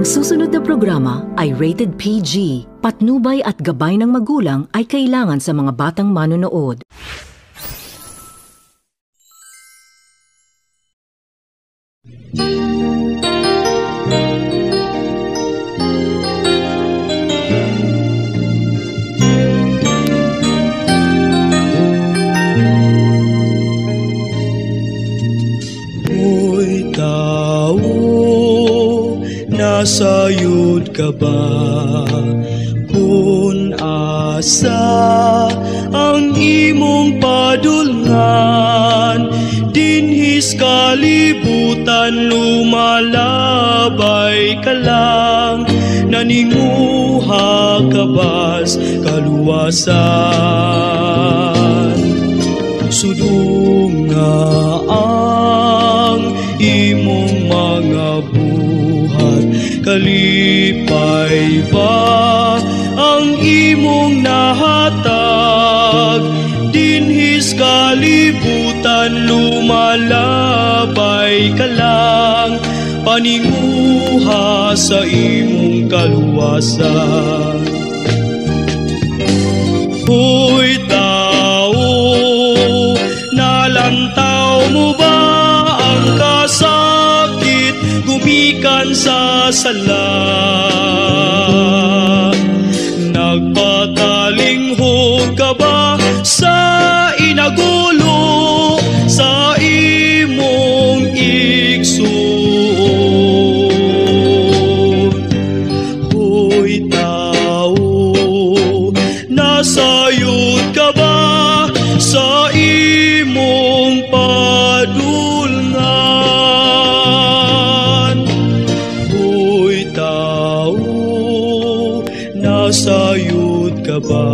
Ang susunod na programa ay rated PG. Patnubay at gabay ng magulang ay kailangan sa mga batang manonood. Nasayod ka ba kung asa ang imong padulngan? Dinhis kalibutan lumalabay ka lang, naninguha ka bas kaluwasan. Sudong nga ang imong mga buhat, kalipay ba ang imong nahatag? Dinhis kalibutan lumalabay ka lang, paninguha sa imong kaluwasan. Hoy tao, nalantaw mo ba ang kasakit gumikan sa sala? Nagpatalinghog ka ba sa inagulo sa imong igsoon? Hoy tao, nasayod ka ba sa imong padulngan? Hoy tao, nasayod ka ba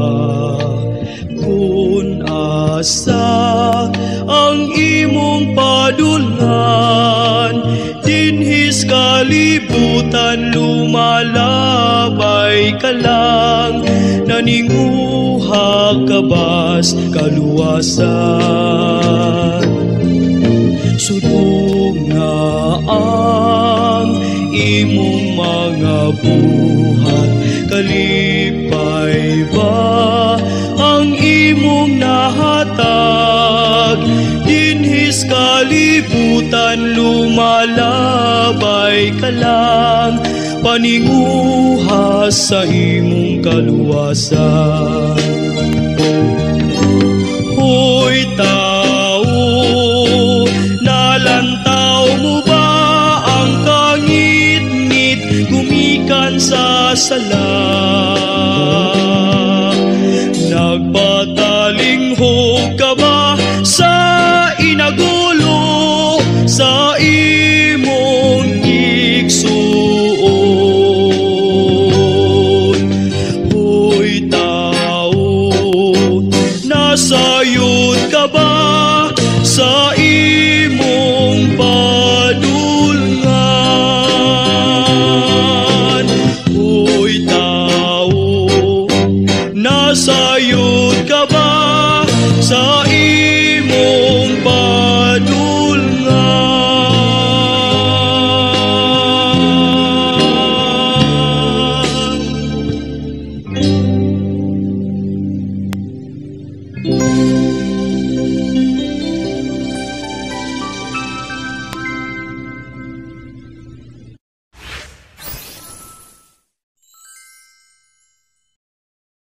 kung asa ang imong padulngan? Dinhis kalibutan lumalabay ka lang, naninguha ka bas kaluwasan. Sudong nga ang imong mga buhat, kalipay ba ang imong nahatag? Dinhis kalibutan lumalabay ka lang, paninguha sa imong kaluwasan. Hoy